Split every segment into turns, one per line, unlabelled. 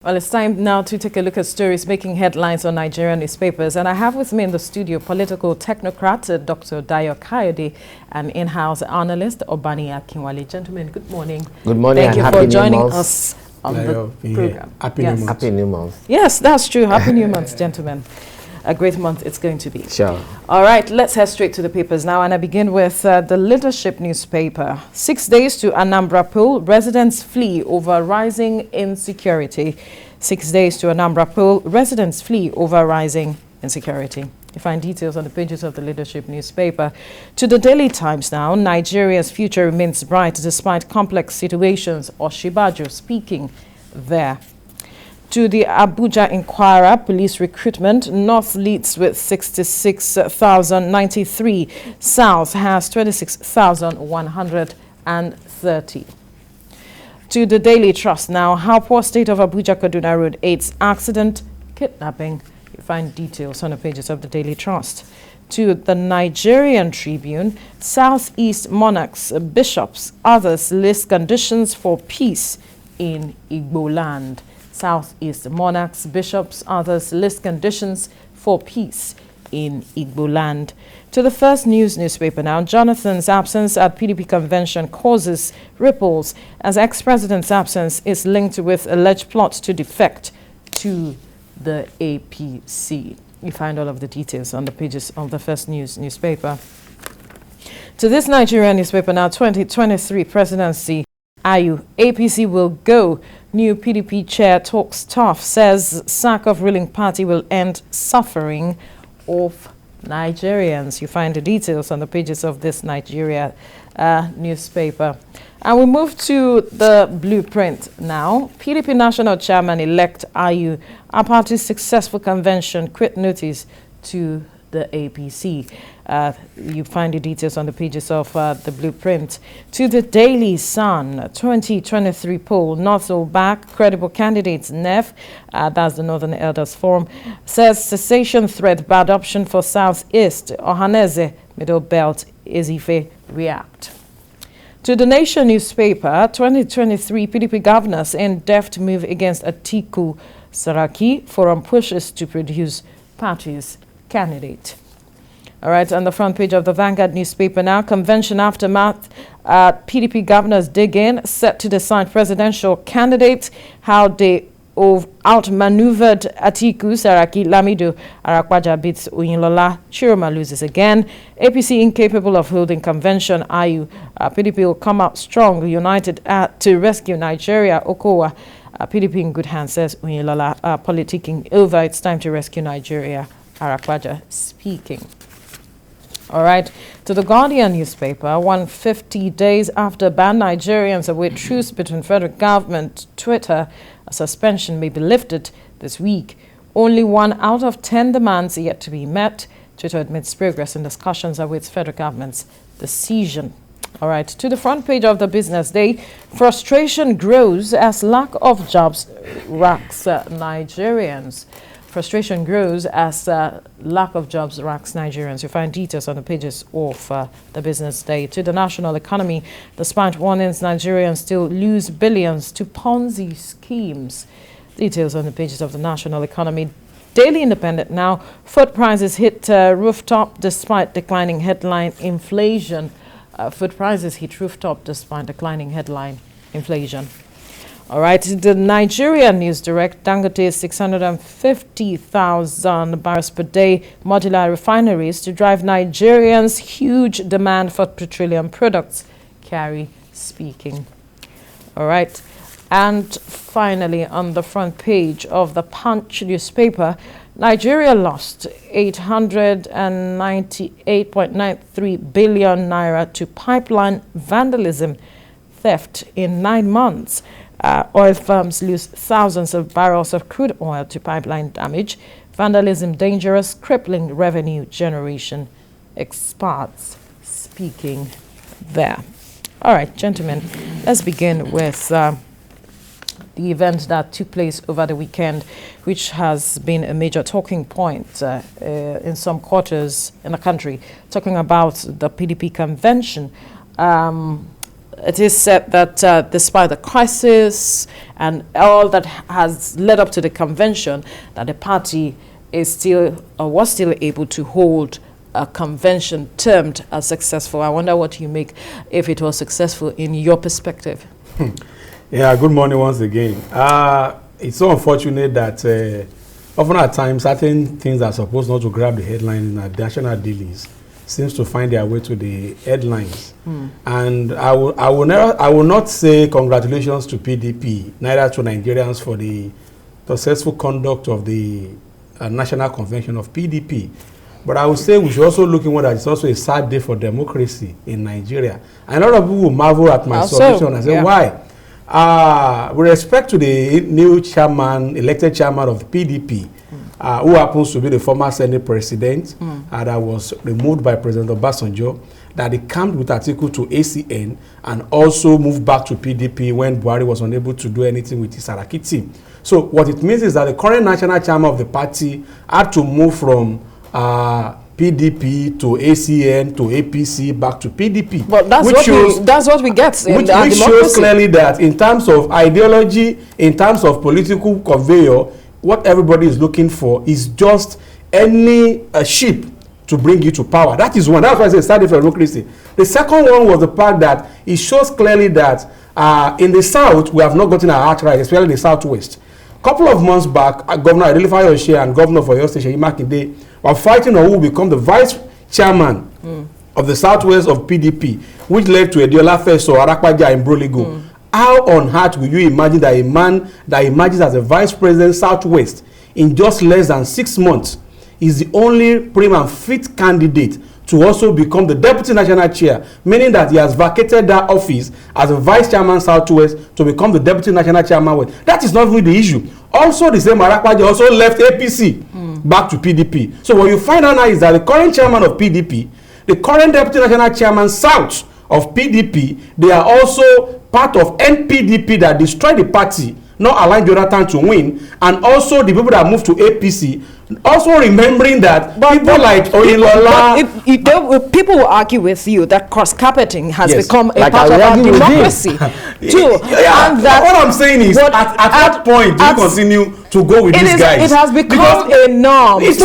Well, it's time now to take a look at stories making headlines on Nigerian newspapers. And I have with me in the studio Political Technocrat, Dr. Dayo Kayode, and in-house analyst, Obaniyi Akinwale. Gentlemen, good morning.
Good morning.
Thank you for joining us on
Dayo,
the program.
Happy New Month.
Happy New Month.
Yes, that's true. Happy New Month, gentlemen. A great month it's going to be.
Sure.
All right, let's head straight to the papers now. And I begin with the Leadership newspaper. 6 days to Anambra poll, residents flee over rising insecurity. 6 days to Anambra poll, residents flee over rising insecurity. You find details on the pages of the Leadership newspaper. To the Daily Times now, Nigeria's future remains bright despite complex situations. Oshibajo speaking there. To the Abuja Inquirer, police recruitment, North leads with 66,093, South has 26,130. To the Daily Trust now, how poor state of Abuja-Kaduna Road aids accident, kidnapping. You find details on the pages of the Daily Trust. To the Nigerian Tribune, Southeast monarchs, bishops, others list conditions for peace in Igbo land. Southeast monarchs, bishops, others list conditions for peace in Igbo land. To the First News newspaper now, Jonathan's absence at PDP convention causes ripples as ex-president's absence is linked with alleged plot to defect to the APC. You find all of the details on the pages of the First News newspaper. To this Nigerian newspaper now, 2023 presidency, Ayu, APC will go. New PDP chair talks tough, says sack of ruling party will end suffering of Nigerians. You find the details on the pages of this Nigeria newspaper. And we move to the blueprint now. PDP national chairman-elect Ayu, our party's successful convention, quit notice to the APC. You find the details on the pages of the blueprint. To the Daily Sun, 2023 poll, North or back, credible candidates, NEF, that's the Northern Elders Forum, says cessation threat, bad option for Southeast, Ohaneze, Middle Belt, Izife, react. To the Nation newspaper, 2023 PDP governors in deft move against Atiku Saraki, forum pushes to produce party's candidate. All right, on the front page of the Vanguard newspaper now, convention aftermath, PDP governors dig in, set to decide presidential candidates, how they outmaneuvered Atiku, Saraki, Lamido, Arakwaja beats Oyinlola, Chiroma loses again, APC incapable of holding convention, Ayu, PDP will come out strong, united to rescue Nigeria, Okowa, PDP in good hands, says Oyinlola, politicking over, it's time to rescue Nigeria. Arakwaja speaking. All right, to the Guardian newspaper, 150 days after banned Nigerians await truce between federal government, Twitter, a suspension may be lifted this week. Only 1 out of 10 demands yet to be met. Twitter admits progress in discussions awaits federal government's decision. All right, to the front page of the Business Day, frustration grows as lack of jobs racks Nigerians. Frustration grows as lack of jobs racks Nigerians. You find details on the pages of the Business Day. To the national economy, despite warnings, Nigerians still lose billions to Ponzi schemes. Details on the pages of the national economy. Daily Independent now, food prices hit rooftop despite declining headline inflation. Food prices hit rooftop despite declining headline inflation. All right, the Nigerian News Direct, Dangote 650,000 barrels per day modular refineries to drive Nigerians' huge demand for petroleum products. Carrie speaking. All right, and finally on the front page of the Punch newspaper, Nigeria lost 898.93 billion naira to pipeline vandalism theft in 9 months. Oil firms lose thousands of barrels of crude oil to pipeline damage. Vandalism dangerous, crippling revenue generation. Experts speaking there. All right, gentlemen, let's begin with the event that took place over the weekend, which has been a major talking point in some quarters in the country, talking about the PDP convention. it is said that despite the crisis and all that has led up to the convention, that the party is still or was still able to hold a convention termed as successful. I wonder what you make if it was successful in your perspective.
Yeah, good morning once again. It's so unfortunate that often at times certain things that are supposed not to grab the headlines in our national dailies seems to find their way to the headlines. And I will not say congratulations to PDP, neither to Nigerians for the successful conduct of the National Convention of PDP. But I would say we should also look at that it's also a sad day for democracy in Nigeria. And a lot of people will marvel at my submission and say, why? With respect to the new chairman, elected chairman of the PDP, who happens to be the former Senate president that was removed by President Obasanjo, that he camped with Article to ACN and also moved back to PDP when Buhari was unable to do anything with his Saraki team. So what it means is that the current national chairman of the party had to move from PDP to ACN to APC back to PDP.
But that's what we get in
which shows clearly that in terms of ideology, in terms of political conveyor, what everybody is looking for is just any sheep to bring you to power. That is one. That's why I say starting for democracy. The second one was the fact that it shows clearly that in the South, we have not gotten our heart right, especially in the Southwest. A couple of months back, Governor Adelifai Oshe and Governor for your station, Imakinde, were fighting on who will become the vice chairman of the Southwest of PDP, which led to Ediola Feso, Arakwaja, and Broligo. How on earth will you imagine that a man that emerges as a vice president Southwest in just less than 6 months is the only prim and fit candidate to also become the deputy national chair, meaning that he has vacated that office as a vice chairman Southwest to become the deputy national chairman West? That is not really the issue. Also, the same Arakwaja also left APC back to PDP. So what you find out now is that the current chairman of PDP, the current deputy national chairman South of PDP, they are also part of NPDP that destroyed the party, not allowing Jonathan to win, and also the people that moved to APC. Also remembering that people like Oyinlola...
People will argue with you that cross-carpeting has become a part of our democracy too.
And that what I'm saying is, at that point, do you continue to go with these guys?
It has become a norm. That's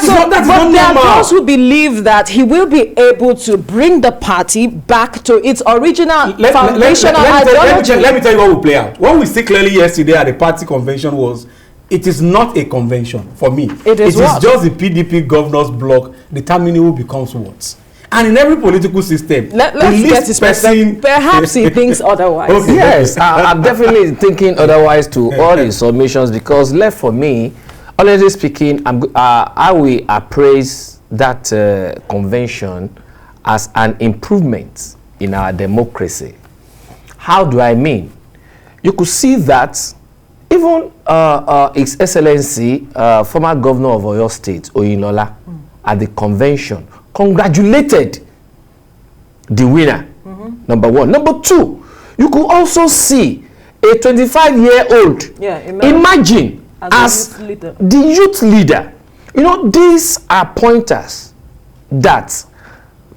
not normal. There are those who believe that he will be able to bring the party back to its original foundational ideology.
Let me tell you what will play out. What we see clearly yesterday at the party convention was, it is not a convention for me. It is just the PDP governors block determining who becomes what. And in every political system,
let's get his person. Perhaps he thinks otherwise.
Okay. Yes, I'm definitely thinking otherwise to all his submissions, because left for me, honestly speaking, I will appraise that convention as an improvement in our democracy. How do I mean? You could see that even His Excellency, former governor of Oyo State, Oyinlola, at the convention, congratulated the winner, number one. Number two, you could also see a 25-year-old imagine as the youth leader. You know, these are pointers that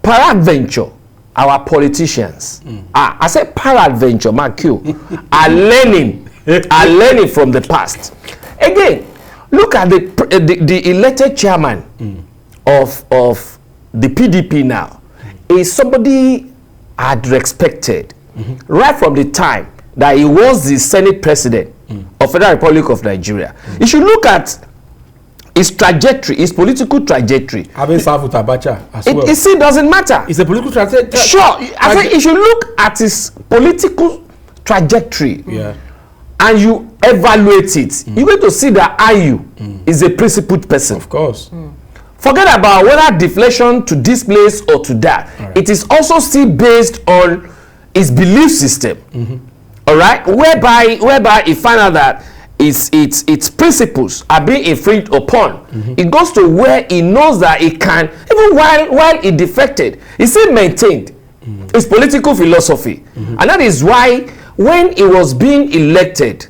peradventure our politicians, I say peradventure, Mark you, are learning from the past. Again, look at the elected chairman of the PDP now. Is somebody I had respected right from the time that he was the Senate president of Federal Republic of Nigeria. You should look at his trajectory, his political trajectory.
Having served with Abacha as well.
It still doesn't matter.
It's a political trajectory.
Sure. I said you should look at his political trajectory.
Yeah.
And you evaluate it. You're going to see that IU is a principled person.
Of course.
Forget about whether deflection to this place or to that. Right. It is also still based on his belief system. All right? Whereby he found out that its principles are being infringed upon. It goes to where he knows that he can, even while he defected, he still maintained his political philosophy. And that is why when he was being elected,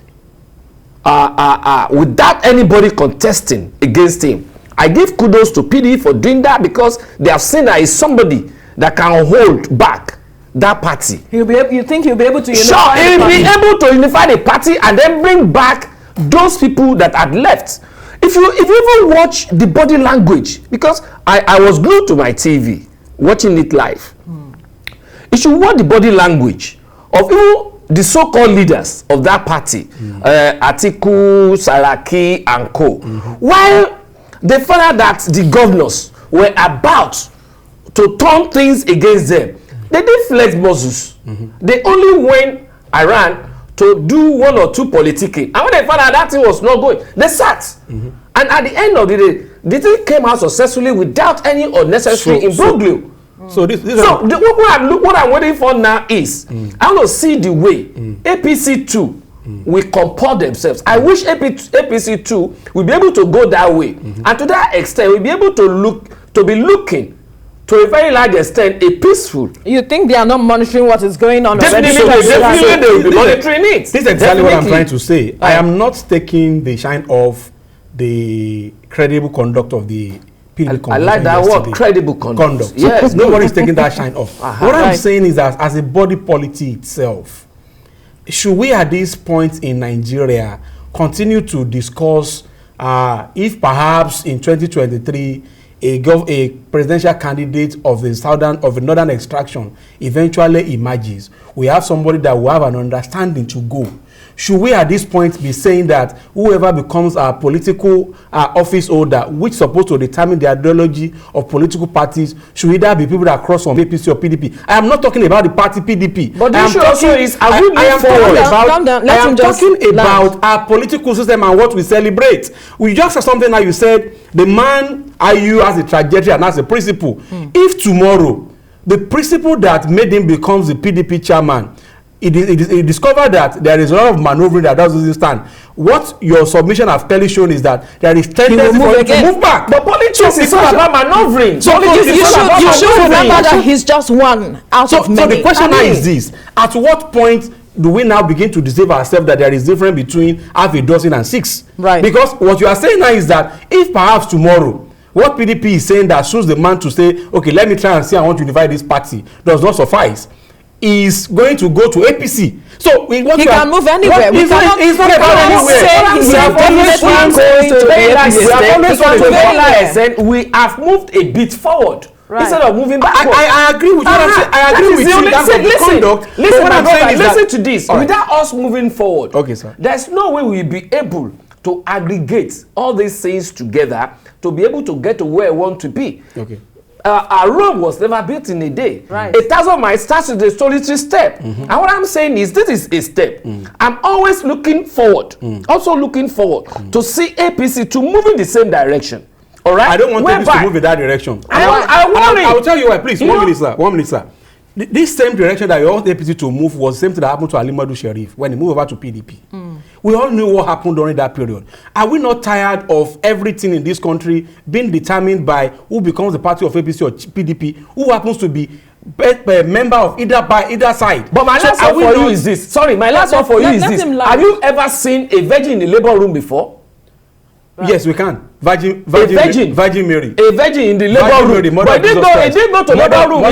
without anybody contesting against him, I give kudos to PD for doing that, because they have seen that he's somebody that can hold back that party.
You think he'll be able to
Sure,
unify
he'll
the
be
party?
able to unify the party and then bring back those people that had left. If you even watch the body language, because I was glued to my TV watching it live. You should watch the body language of even the so-called leaders of that party, Atiku, Saraki, and co. While they found out that the governors were about to turn things against them, they didn't flex muscles. They only went around to do one or two politicking. And when they found out that thing was not going, they sat. And at the end of the day, the thing came out successfully without any unnecessary imbroglio.
So
what I'm waiting for now is I want to see the way APC2 will comport themselves. I wish APC2 will be able to go that way, and to that extent, we'll be able to be looking to a very large extent a peaceful.
You think they are not monitoring what is going on already?
Definitely they will be monitoring it.
This is exactly what I'm trying to say. I am not taking the shine off the credible conduct of the PDP.
I like that word, credible conduct.
Yes. Nobody is taking that shine off. What I'm saying is that as a body politic itself, should we at this point in Nigeria continue to discuss if perhaps in 2023 a presidential candidate of the northern extraction eventually emerges, we have somebody that will have an understanding to go? Should we at this point be saying that whoever becomes a political office holder, which is supposed to determine the ideology of political parties, should either be people that cross from APC or PDP? I am not talking about the party PDP.
But the issue also is, I
am talking about our political system and what we celebrate. We just said something that you said, the man IU has a trajectory and has a principle. If tomorrow, the principle that made him becomes the PDP chairman, he discovered that there is a lot of maneuvering that doesn't stand. What your submission has clearly shown is that there is tendency for him to move back.
But politics is all about maneuvering.
So you should remember that he's just one out of many.
So the question now is this: at what point do we now begin to deceive ourselves that there is difference between half a dozen and six?
Right.
Because what you are saying now is that if perhaps tomorrow what PDP is saying that suits the man to say, okay, let me try and see, I want to divide this party, does not suffice, is going to go to APC. So he
can move anywhere.
It's not about anywhere.
We have moved a bit forward instead of moving backward.
I agree with what I'm saying. I agree with you in terms of the conduct.
Listen to this. Without us moving forward,
okay, sir,
there's no way we'll be able to aggregate all these things together to be able to get to where we want to be.
Okay.
Our Rome was never built in a day.
Right.
1,000 miles starts with a solitary step. And what I'm saying is, this is a step. I'm always looking forward, also looking forward to see APC to move in the same direction. All right.
I don't want APC to move in that direction. I will tell you why, please. 1 minute, sir. 1 minute, sir. This same direction that you want APC to move was the same thing that happened to Alimadu Sheriff when he moved over to PDP. We all knew what happened during that period. Are we not tired of everything in this country being determined by who becomes the party of APC or PDP, who happens to be a member of either side?
But my last one for you is this. Sorry, my last one for you is this. Have you ever seen a virgin in the labor room before?
Right. Yes, we can. Virgin Mary.
A virgin in the labor room. But it didn't go to labor room.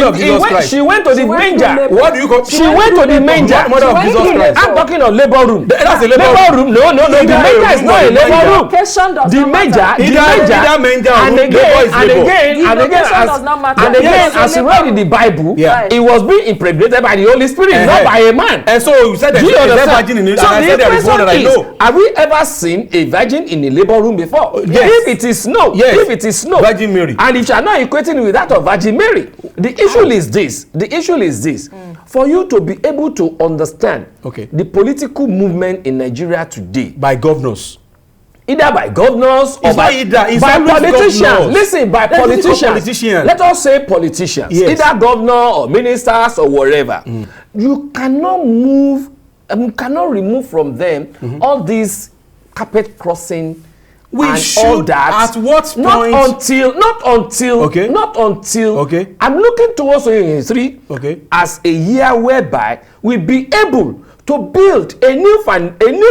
She went to the manger.
What do you call?
She went to the manger.
Mother of Jesus Christ.
I'm talking of labor room.
That's a labor room.
No. The manger is not a labor room. The manger, and again, as you read in the Bible, it was being impregnated by the Holy Spirit, not by a man.
And so you said there's a virgin in it.
So the question is, have we ever seen a virgin in a labor room before?
Yes.
If it is no, if it is no,
Virgin Mary.
And if you are not equating with that of Virgin Mary, the issue is this. The issue is this. For you to be able to understand the political movement in Nigeria today,
by governors,
either by governors or by politicians. Governors. Listen, by politicians. Let us say politicians, either governor or ministers or whatever. You cannot move, you cannot remove from them all these carpet crossing.
We should, all that, at what point?
Not until I'm looking towards 2023 as a year whereby we'll be able to build a new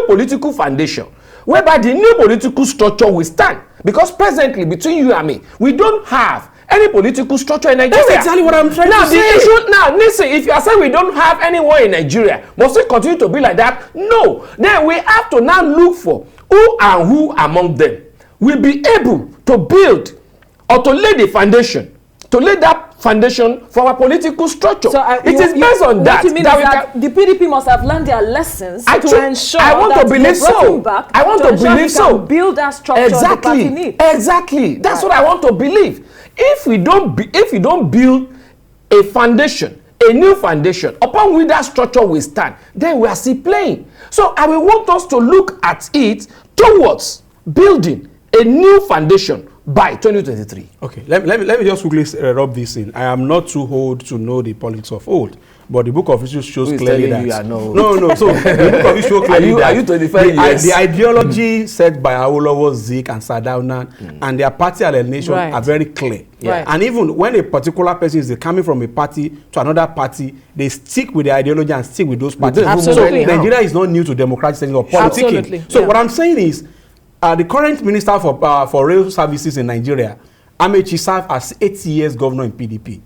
political foundation, whereby the new political structure will stand. Because presently, between you and me, we don't have any political structure in Nigeria.
That's exactly what I'm trying
now,
to say.
Now, listen, if you are saying we don't have anyone in Nigeria, must it continue to be like that? No. Then we have to now look for who among them will be able to build or to lay the foundation, to lay that foundation for our political structure.
So
it is based on that.
What you mean that the PDP must have learned their lessons to ensure
I want
that
to believe so.
Back
I want to believe so.
Build that structure the party needs.
Exactly. That's what I want to believe. If we don't build a foundation, a new foundation upon which that structure will stand, then we are still playing. So I will want us to look at it towards building a new foundation by 2023.
Okay, let me just quickly rub this in. I am not too old to know the politics of old, but the book of history shows clearly that. No. So the book of history shows clearly that.
Are you 25 years?
The ideology set by Awolowo, Zik, and Sardauna and their party alienation are very clear.
Right.
And even when a particular person is coming from a party to another party, they stick with the ideology and stick with those parties.
Absolutely.
So Nigeria is not new to democratic settings or politicking.
Absolutely.
So what I'm saying is, the current minister for rail services in Nigeria, Amechi, served as 8 years governor in PDP,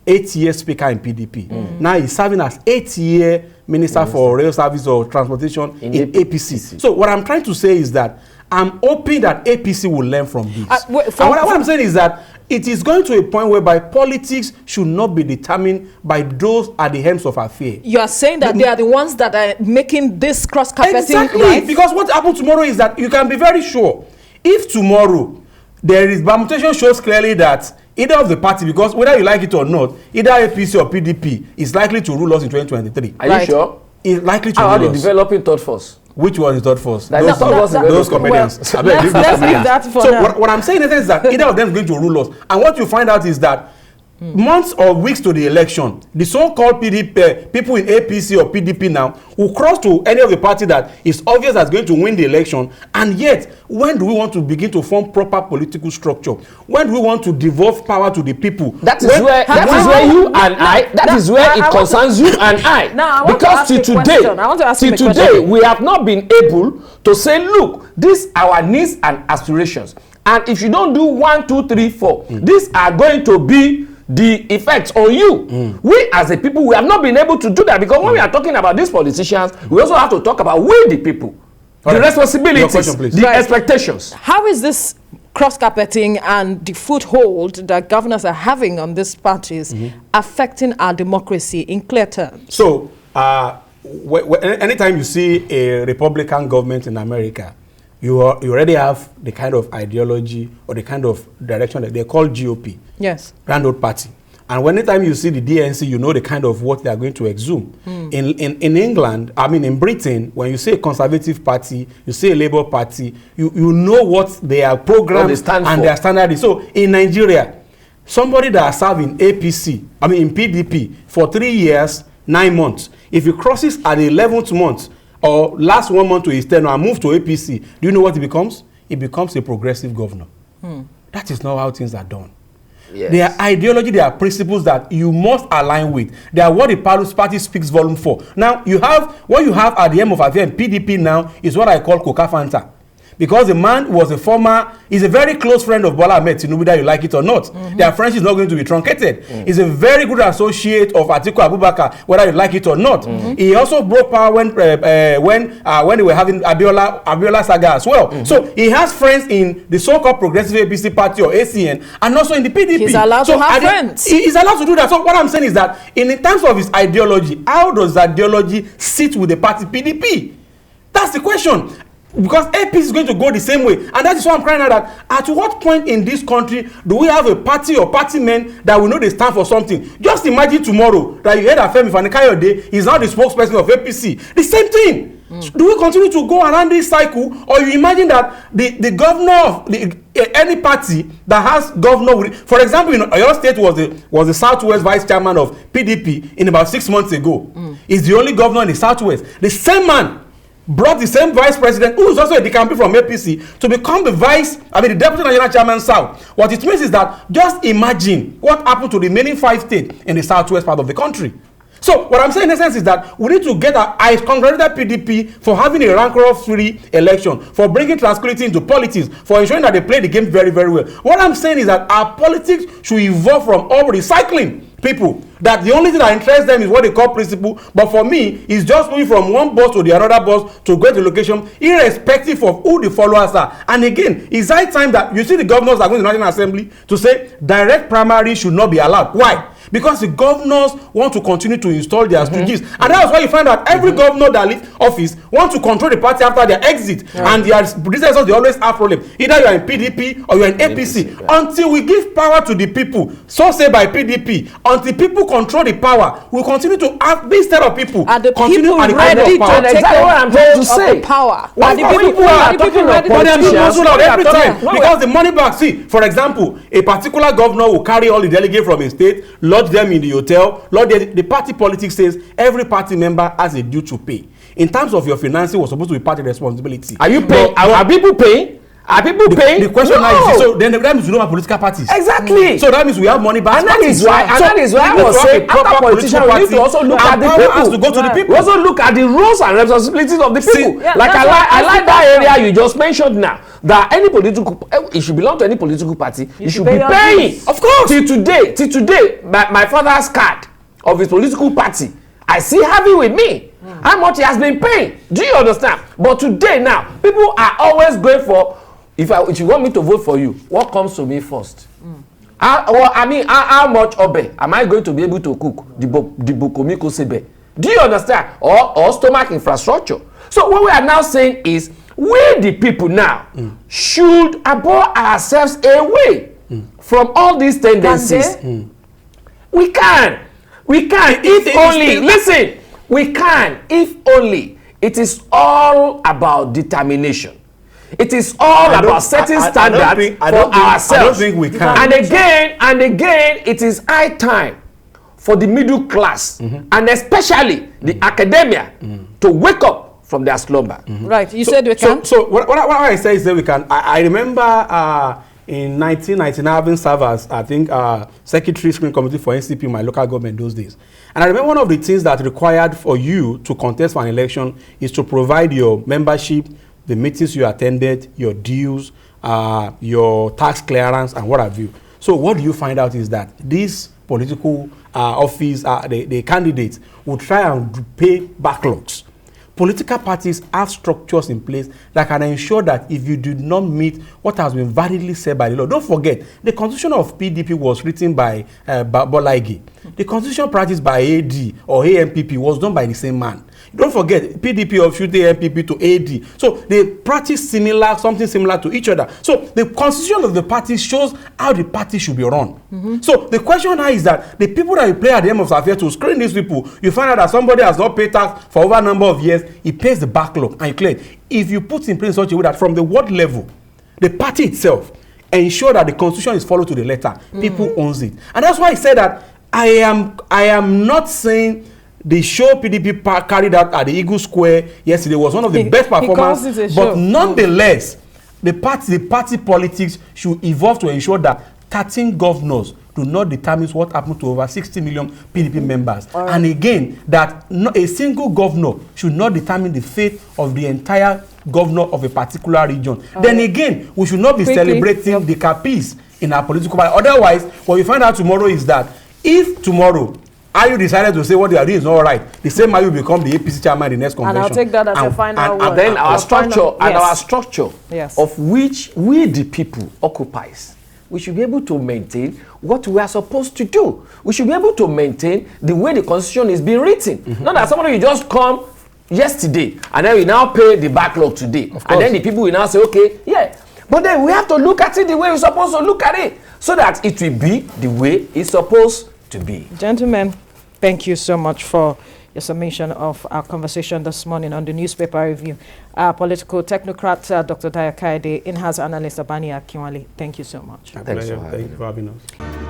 8 years speaker in PDP. Now he's serving as 8-year minister for rail service or transportation in APC. So what I'm trying to say is that I'm hoping that APC will learn from this. What I'm saying is that it is going to a point whereby politics should not be determined by those at the helms of affairs.
You are saying that they are the ones that are making this cross-carpeting.
Exactly,
right?
because what happens tomorrow is that you can be very sure if tomorrow there is permutation shows clearly that either of the party, because whether you like it or not, either APC or PDP is likely to rule us in 2023.
Are you sure?
Is likely to
How
rule
are they
us.
developing thought force?
Which one is thought first?
Those
comedians.
Well, let's leave that for
so
now.
what I'm saying is that either of them is going to rule us. And what you find out is that months or weeks to the election, the so-called PDP people in APC or PDP now will cross to any of the party that is obvious that's going to win the election. And yet, when do we want to begin to form proper political structure? When do we want to devolve power to the people?
That is where you and I. That is where it concerns you and I.
Now,
because till today, we have not been able to say, look, these are our needs and aspirations. And if you don't do 1, 2, 3, 4, these are going to be the effects on you. We as a people, we have not been able to do that, because when we are talking about these politicians, we also have to talk about we the people, the responsibilities, the expectations.
How is this cross-carpeting and the foothold that governors are having on these parties affecting our democracy in clear terms?
So, anytime you see a Republican government in America, you already have the kind of ideology or the kind of direction that they call GOP.
Yes.
Grand Old Party. And anytime you see the DNC, you know the kind of what they are going to exhume. In England, I mean in Britain, when you say a Conservative Party, you say a Labour Party, you know what their program and their standard is. So in Nigeria, somebody that has served in PDP for 3 years, 9 months, if he crosses at the 11th month or last 1 month to his tenure and move to APC, do you know what he becomes? He becomes a progressive governor. That is not how things are done. Yes. Their ideology, their principles that you must align with. They are what the party speaks volume for. Now, what you have at the end of affair in PDP now is what I call Coca Fanta. Because the man was he's a very close friend of Bola Ahmed Tinubu, whether you like it or not. Their friendship is not going to be truncated. He's a very good associate of Atiku Abubakar, whether you like it or not. He also broke power when they were having Abiola saga as well. So he has friends in the so-called Progressive APC Party or ACN, and also in the PDP.
He's allowed to have friends.
He's allowed to do that. So what I'm saying is that in terms of his ideology, how does that ideology sit with the party PDP? That's the question. Because APC is going to go the same way. And that is why I'm crying out that at what point in this country do we have a party or party men that we know they stand for something? Just imagine tomorrow that you heard that Femi Kayode is now the spokesperson of APC. The same thing. Do we continue to go around this cycle, or you imagine that the governor of any party that has governor, for example, your state was the Southwest vice chairman of PDP in about 6 months ago. Is the only governor in the Southwest. The same man brought the same vice president, who is also a decamping from APC, to become the deputy national chairman South. What it means is that just imagine what happened to the remaining 5 states in the southwest part of the country. So what I'm saying in essence is that we need to get I congratulate PDP for having a rank-free election, for bringing tranquility into politics, for ensuring that they play the game very, very well. What I'm saying is that our politics should evolve from all recycling people, that the only thing that interests them is what they call principle, but for me, it's just moving from one bus to the another bus to go to location, irrespective of who the followers are. And again, it's high time that you see the governors are going to the National Assembly to say direct primary should not be allowed. Why? Because the governors want to continue to install their stooges. And that's why you find that every governor that leaves office wants to control the party after their exit. And their predecessors, they always have problem. Either you are in PDP or you are in APC. Until we give power to the people, so say by PDP, until people control the power, we continue to have this set of people.
Are the
continue
people
at the
ready
power.
to take
what I'm trying to say.
Power?
Are the people are talking of politicians
every time because the money back. See, for example, a particular governor will carry all the delegates from a state, lodge them in the hotel. The party politics says every party member has a due to pay. In terms of your financing, was supposed to be party responsibility. Are you paying? Are people paying? Are people paying? The question is, so then that means we don't have political parties.
Exactly.
So that means we have money back.
And that is why I was saying, after politicians, we need to also look at the people.
Has to go to the people.
We also look at the roles and responsibilities of the people.
See,
like I like that area you just mentioned now. That any political, it should belong to any political party. You should be paying. Of course. Till today, my father's card of his political party, I still have it with me. How much he has been paying. Do you understand? But today now, people are always going for, if you want me to vote for you, what comes to me first? How much obe am I going to be able to cook? The bokomiko sebe. Do you understand? Or stomach infrastructure. So what we are now saying is, we the people now should abhor ourselves away from all these tendencies. We can. If only, listen, we can, if only it is all about determination. It is all about setting standards for ourselves.
I don't think we can.
And again, it is high time for the middle class and especially the academia to wake up from their slumber.
Right, you said we can.
So what I say is that we can. I remember in 1999 having served as, I think, Secretary Screening Committee for NCP in my local government those days. And I remember one of the things that required for you to contest for an election is to provide your membership, the meetings you attended, your dues, your tax clearance, and what have you. So what do you find out is that these political office, the candidates will try and pay backlogs. Political parties have structures in place that can ensure that if you do not meet what has been validly said by the law, don't forget, the constitution of PDP was written by Bola Ige. The constitution practiced by AD or AMPP was done by the same man. Don't forget, PDP of shooting MPP to AD. So they practice something similar to each other. So the constitution of the party shows how the party should be run. So the question now is that the people that you play at the end of affair to screen these people, you find out that somebody has not paid tax for over a number of years, he pays the backlog and you clear it. If you put in place such a way that from the ward level, the party itself ensure that the constitution is followed to the letter, people owns it. And that's why I said that I am not saying the show PDP carried out at the Eagle Square yesterday was one of the best performances, but nonetheless, the party politics should evolve to ensure that 13 governors do not determine what happened to over 60 million PDP members. Right. And again, that a single governor should not determine the fate of the entire governor of a particular region. Then again, we should not be celebrating the capis in our political party. Otherwise, what we find out tomorrow is that if tomorrow Ayu decided to say what they are doing is not right, the same Ayu will become the APC chairman in the next convention.
And I'll take that as a final word.
And then our structure, of which we the people occupies, we should be able to maintain what we are supposed to do. We should be able to maintain the way the constitution is being written. Not that somebody will just come yesterday and then we now pay the backlog today. And then the people will now say, okay, yeah. But then we have to look at it the way we're supposed to look at it so that it will be the way it's supposed to be.
Gentlemen, thank you so much for your summation of our conversation this morning on the newspaper review. Political Technocrat, Dr. Dayo Kayode, in-house analyst Obaniyi Akinwale. Thank you so much.
Thank you for having us.